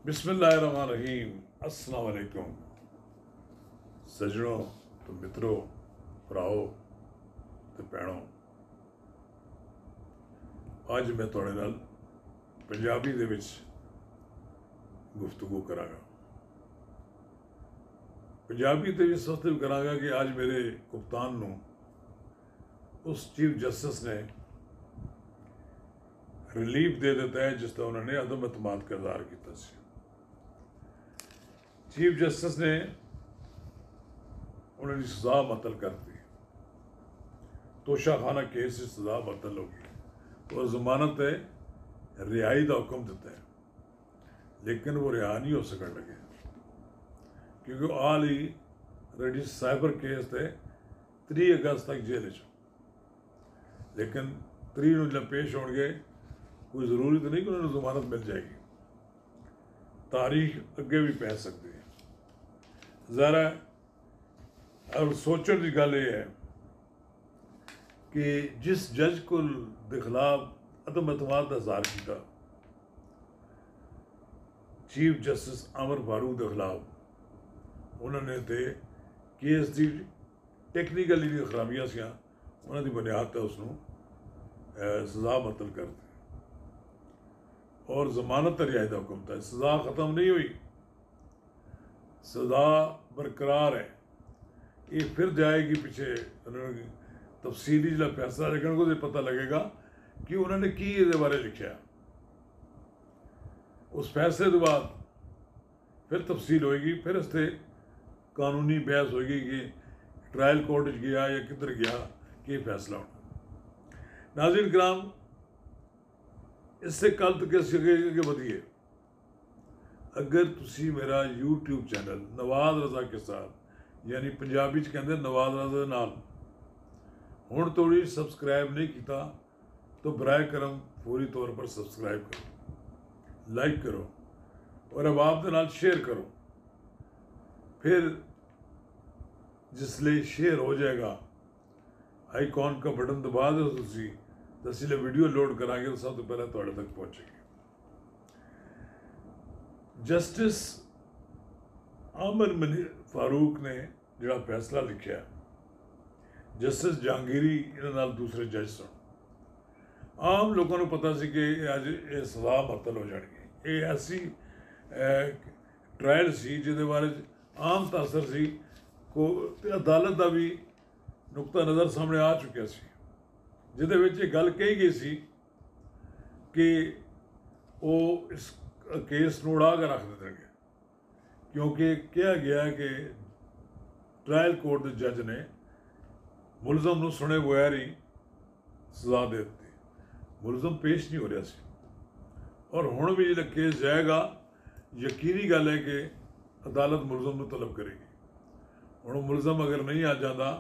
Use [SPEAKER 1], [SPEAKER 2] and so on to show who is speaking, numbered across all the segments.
[SPEAKER 1] बिस्मिल्लाहिर्रहमानिर्रहीम। अस्सलाम वालेकुम सजनों तो मित्रों भराओ तो भैनों, अज मैं तुहाडे नाल पंजाबी दे विच गुफ्तगू करांगा। पंजाबी दे विच सोच करांगा कि अज मेरे कप्तान नूं उस चीफ जस्टिस ने रिलीफ दे दिता है जिसका उन्होंने अदम एतमाद का इज़हार किया सी। चीफ जस्टिस ने उन्होंने सज़ा मुअत्तल कर दी, तोशाखाना केस की सज़ा मुअत्तल होगी और जमानत है रिहाई का हुक्म दिता है, लेकिन वो रिहा नहीं हो सकन लगे क्योंकि आल ही रेडी साइबर केस थे 3 अगस्त तक जेल च, लेकिन 3 नूं जब पेश हो गए कोई ज़रूरी तो नहीं कि उन्होंने जमानत मिल जाएगी, तारीख अगे भी पै सकती है। ज़रा और सोचने की गल यह है कि जिस जज को दे खिलाफ अदम एतमाद का इज़हार किया चीफ जस्टिस अमर फारूक के खिलाफ, उन्होंने तो केस की टेक्नीकल जी खराबियां सी उन्होंने बुनियाद पर उसनों सज़ा मुअत्तल कर दी और जमानत रिहाई का हुक्म था। सज़ा ख़त्म नहीं हुई, सज़ा बरकरार है। ये फिर जाएगी पीछे, उन्होंने तफसीली जो फैसला लिखने को पता लगेगा कि उन्होंने की ये बारे लिखा। उस फैसले के बाद फिर तफसील होएगी, फिर इससे कानूनी बहस होगी कि ट्रायल कोर्ट गया या किधर गया कि फैसला होना। नाज़रीन किराम, इससे कल तक के बढ़िए अगर तुसी मेरा यूट्यूब चैनल नवाज रजा के साथ यानी पंजाबी कहते नवाज रजा नाल हुण तोड़ी सबसक्राइब नहीं किया तो बराए करम फौरी तौर पर सबसक्राइब करो, लाइक करो और अहबाब के नाल शेयर करो। फिर जिसले शेयर हो जाएगा आईकॉन का बटन दबा दो तुसी तो असले वीडियो लोड करांगे तो सब तो पहले तुहाडे तक पहुँचेगी। जस्टिस आमर फारूक ने जिहड़ा फैसला लिखा, जस्टिस जहांगीरी इन्हां नाल दूसरे जज सन, आम लोगों को पता सी कि अज ये सज़ा मुअत्तल हो जाएगी। ये ऐसी ट्रायल सी जिहदे बारे आम तासर सी को अदालत का भी नुकता नज़र सामने आ चुका सी, जिहदे विच ये गल कही गई सी कि वो इस केस नूं उड़ा के रख देंगे क्योंकि कहा गया कि ट्रायल कोर्ट के जज ने मुलजम नूं सुने बगैर ही सज़ा दे दी। मुलजम पेश नहीं हो रहा सी और हुण भी जो केस जाएगा यकीनी गल है कि अदालत मुलजम नूं तलब करेगी। हुण मुलजम अगर नहीं आ जाता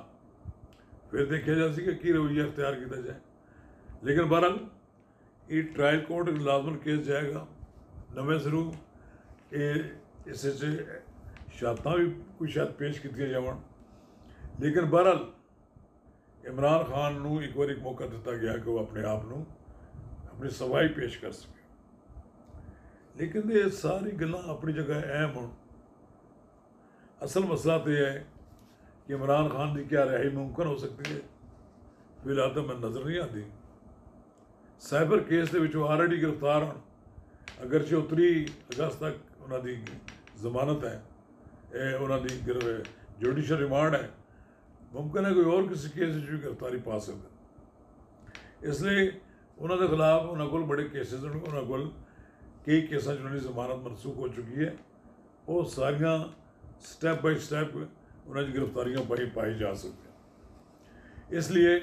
[SPEAKER 1] फिर देखा जा सी कि रवैया अख्तियार किया जाए, लेकिन बहरहाल ये ट्रायल कोर्ट लाजमन केस जाएगा नवे सिरों। इस शर्तां भी कोई शायद पेश की जावन, लेकिन बहरहाल इमरान खान नूं एक बार एक मौका दिता गया कि वह अपने आप नूं अपनी सफाई पेश कर सके। लेकिन ये सारी गल्लां अपनी जगह अहम हों। असल मसला तो यह है कि इमरान खान की क्या रिहाई मुमकिन हो सकती है, फिलहाल तो मैं नज़र नहीं आती। साइबर केस के ऑलरेडी गिरफ्तार हों, अगर 3 अगस्त तक उन्होंने जमानत है, उन्होंने जुडिशल रिमांड है, मुमकिन है कोई और किसी केस भी गिरफ्तारी पा सकते। इसलिए उन्होंने खिलाफ उन्होंने को बड़े केसेज उन्होंने को कई केसा उन्होंने जमानत मनसूख हो चुकी है। वो सारिया स्टैप बाय स्टैप उन्होंने गिरफ्तारियाँ पाई जा सकती। इसलिए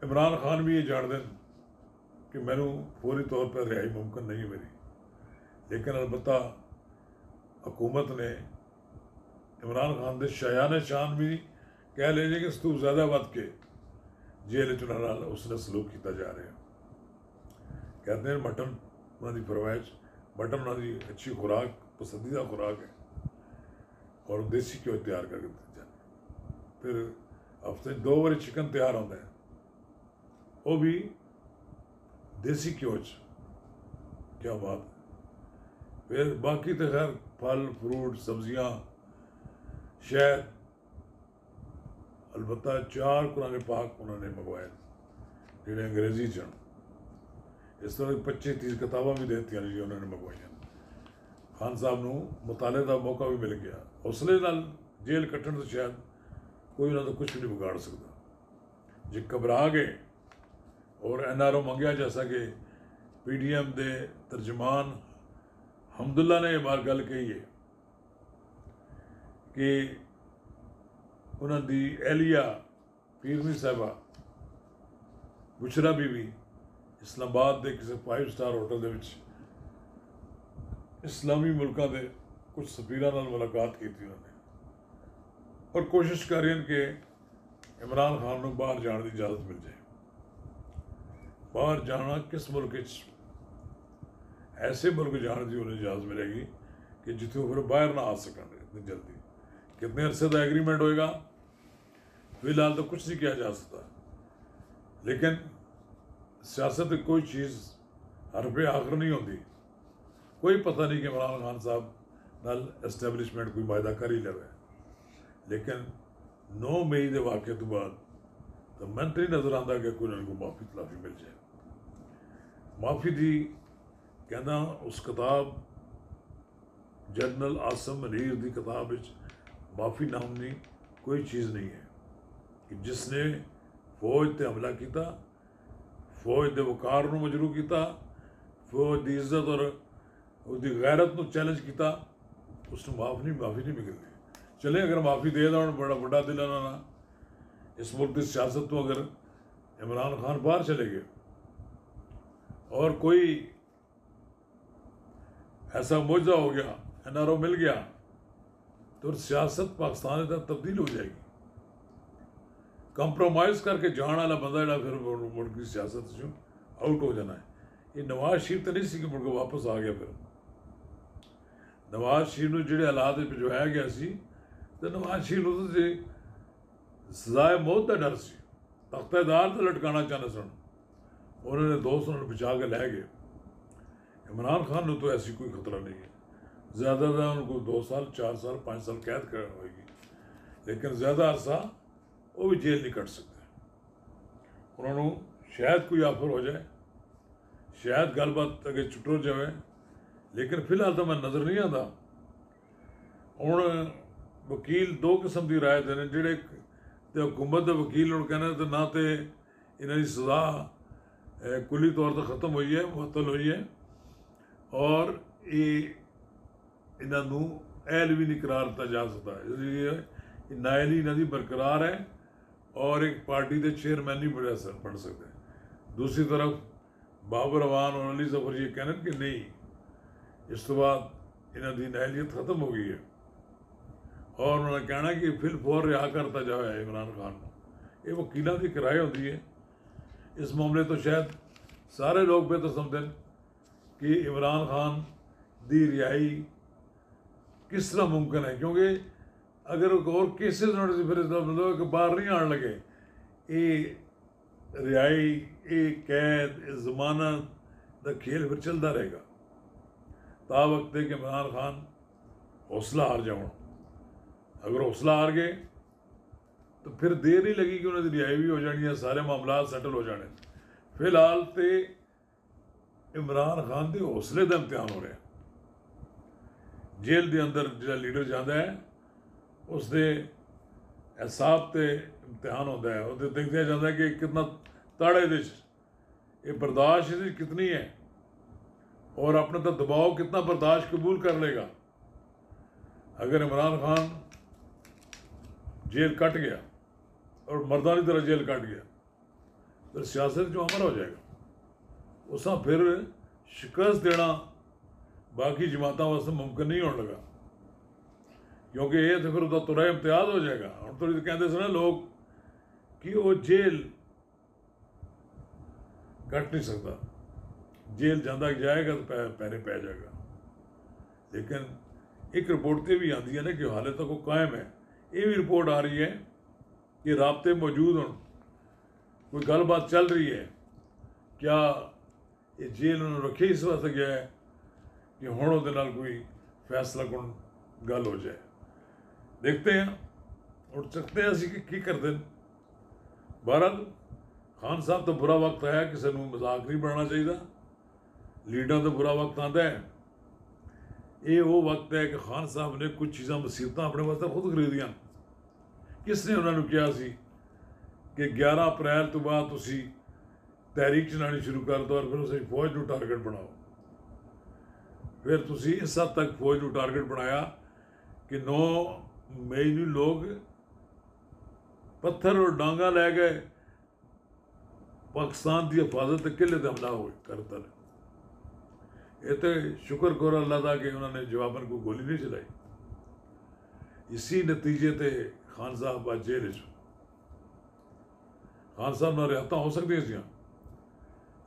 [SPEAKER 1] इमरान खान भी ये जान दें कि मैनू फौरी तौर पर रिहाई मुमकिन नहीं मेरी, लेकिन अलबत्ता हुकूमत ने इमरान खान के शायान शान भी कह ले कि तू ज़्यादा वध के जेल चुनाव उसने सलूक किया जा रहा है। कहते हैं मटन उन्होंने फरमाइश, मटन उन्होंने अच्छी खुराक पसंदीदा खुराक है और देसी घ्यो तैयार करके दिया जाए। फिर हफ्ते 2 बार चिकन तैयार होता है, वो भी देसी घ्यो। क्या बात है। फिर बाकी तो खैर फल फ्रूट सब्जियां शहद, अलबत्ता 4 कुरान पाक उन्होंने मंगवाए जिन्हें अंग्रेजी च इस तरह 25-30 किताबां भी देती जी उन्होंने मंगवाइया। खान साहब को मुताले का मौका भी मिल गया। हौसले नाल जेल कट्टण तो शायद कोई उन्होंने कुछ भी नहीं बिगाड़ सकता। जे घबरा गए और NRO मंगया, जैसा कि PDM के तर्जमान हमदुल्ला ने यह बार गल कही है कि उन्होंने एहलिया पीरनी साहबा बुशरा बीवी इस्लामाबाद के किसी 5 स्टार होटल के इस्लामी मुल्कों के कुछ सफीरां नाल मुलाकात की उन्होंने और कोशिश कर रहे हैं कि इमरान खान को बाहर जाने की इजाज़त मिल जाए। बाहर जाना किस मुल्क ऐसे मुल्क जाने की उन्हें इजाज़त मिलेगी कि जितों फिर बाहर ना आ सकन इतनी जल्दी। कितने अरसे का एग्रीमेंट होएगा फिलहाल तो कुछ नहीं किया जा सकता, लेकिन सियासत की कोई चीज़ हर पे आखिर नहीं होती। कोई पता नहीं कि इमरान खान साहब नाल एस्टैबलिशमेंट कोई वायदा कर ही लवे, लेकिन 9 मई के वाक़े तो बाद तो मैं तो नहीं नज़र आता कि कोई उनको माफ़ी तलाफी मिल जाए। माफ़ी दी कहना उस किताब जनरल आसम मनीर की किताब माफ़ी नाम की कोई चीज़ नहीं है कि जिसने फौज ते हमला किया, फौज के वकार को मजरू किया, फौज की इज्जत और उसकी गैरत को चैलेंज किया, उसको माफ़ी नहीं मिलती। चले अगर माफ़ी दे दें बड़ा बड़ा दिल ना इस मुल्क की सियासत तो अगर इमरान खान बाहर चले गए और कोई ऐसा मुआवजा हो गया, NRO मिल गया, तो सियासत पाकिस्तान तक तब्दील हो जाएगी। कंप्रोमाइज़ करके जाने वाला बंदा जो फिर मुल्क की सियासत से आउट हो जाना है। ये नवाज शरीफ तो नहीं सी कि मुल्क वापस आ गया। फिर नवाज शरीफ को जो हालात भिजवाया गया सी, तो नवाज शरीफ को तो सजाए मौत का डर सी, तख्तेदार तो लटकाना चाहते सन, उन्होंने दोस्त उन्होंने बचा के लै गए। इमरान खान को तो ऐसी कोई खतरा नहीं है। ज़्यादा उनको 2 साल 4 साल 5 साल कैद कर होगी, लेकिन ज़्यादा अरसा वो भी जेल नहीं कट सकते। उन्होंने शायद कोई ऑफर हो जाए, शायद गलबात अगे छुटो जाए, लेकिन फिलहाल तो मैं नज़र नहीं आता। हूँ वकील 2 किस्म की राय देने, जोड़े तो हुकूमत के वकील हूँ कहने तो ना तो इन्हों की सज़ा कुली तौर पर ख़त्म हुई है, मुअत्तल हुई है, और ये इन्हों अहल भी नहीं करार दिता जा सकता, इसलिए नाअहली इन्हों बरकरार है और एक पार्टी के चेयरमैन नहीं बन सकते। दूसरी तरफ बाबर अवान और अली जफर ये कहने कि नहीं, इस तो बाद इन्हों की नाअहलियत ख़त्म हो गई है, और उन्होंने कहना कि फिर फौर रिहा करता जाए इमरान खान को। ये वकीलों की किराए होती है। इस मामले तो शायद सारे लोग बेहतर समझते कि इमरान खान की रिहाई किस तरह मुमकिन है, क्योंकि अगर और केसेस फिर मतलब कि बाहर नहीं आने लगे, ये रिहाई ये कैद ये जमानत का खेल फिर चलता रहेगा ता वक्त कि इमरान खान हौसला हार जाओ। अगर हौसला हार गए तो फिर देर नहीं लगी कि उन्होंने रिहाई भी हो जानी है, सारे मामला सैटल हो जाने। फिलहाल तो इमरान खान के हौसले का इम्तिहान हो रहा है। जेल के अंदर जो लीडर जाता है उसके एहसाब से इम्तिहान होता है, वो देखा जाता है कि कितना तड़ ये बर्दाश्त कितनी है और अपने तो दबाव कितना बर्दाश्त कबूल कर लेगा। अगर इमरान खान जेल कट गया और मर्दानी तरह जेल कट गया तो सियासत जो अमर हो जाएगा। उस फिर शिकस्त देना बाकी जमातों वास्ते मुमकिन नहीं होने लगा, क्योंकि ये तो फिर उसका तुरा इम्तियाज हो जाएगा। हम तो कहते थे ना लोग कि वो जेल कट नहीं सकता, जेल जाता जाएगा तो पैरे पै जाएगा। लेकिन एक रिपोर्ट तो भी आती है ना कि हाले तक वो कायम है। ये भी रिपोर्ट आ रही है कि राब्ते मौजूद हों, कोई गलबात चल रही है। क्या ये जेल उन्होंने रखी इस वास्ते गया है कि हुण उहदे नाल कोई फैसला कुन गल हो जाए। देखते हैं उठ सकते हैं असी की करते हैं। बहरहाल खान साहब तो बुरा वक्त आया, किसी को मजाक नहीं बनाना चाहिए। लीडर तो बुरा वक्त आता है। ये वो वक्त है कि खान साहब ने कुछ चीज़ां मुसीबत अपने वास्ते खुद खरीदियां। किसने उन्होंने कहा सी कि 11 अप्रैल तो बाद तुसी तहरीक चलानी शुरू कर दो और फिर उसे फौज को टारगेट बनाओ। फिर तुसी इस हद तक फौज को टारगेट बनाया कि 9 मई ਨੂੰ लोग पत्थर और डांगा लै गए, पाकिस्तान की हिफाजत किले पर हमला हो करता है। ये तो शुक्र करो अल्लाह का कि उन्होंने जवाबन को गोली नहीं चलाई। इसी नतीजे ते खान साहब आज जेल च। खान साहब ना रियायत हो सकती सी,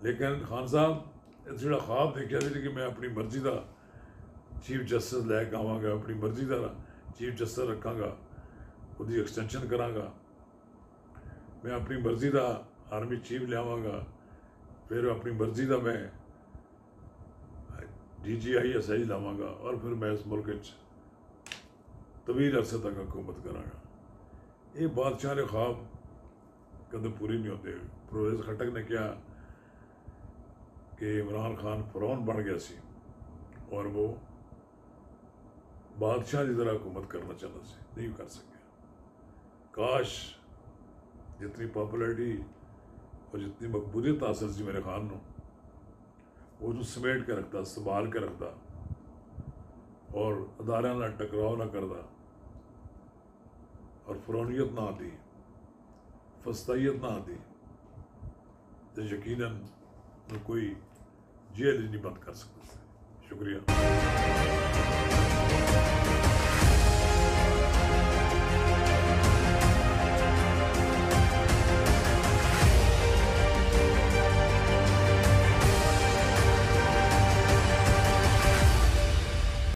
[SPEAKER 1] लेकिन खान साहब जो ख्वाब देखा सी कि मैं अपनी मर्जी का चीफ जस्टिस लैके आवागा, अपनी मर्जी का चीफ जस्टिस रखांगा, उसकी एक्सटेंशन करांगा, मैं अपनी मर्जी का आर्मी चीफ लियावांगा, फिर अपनी मर्जी का मैं DGI लावांगा और फिर मैं इस मुल्क तवील अरसे तक हुकूमत करांगा। ये बादशाह ने ख्वाब कदम पूरी नहीं होते। प्रोफेसर खटक ने कहा कि इमरान खान फ़िरौन बन गया सी और वो बादशाह की तरह हुकूमत करना चाहता सी, नहीं कर सके। काश जितनी पॉपुलरिटी और जितनी मकबूलियत हासिल सी मेरे खान को, वो जो समेट के रखता, संभाल के रखता और अदारे ना टकराव ना करता और फ़िरौनियत ना आती, फस्तायत ना आती, तो यकीनन कोई जेल नहीं बंद कर सकता। शुक्रिया।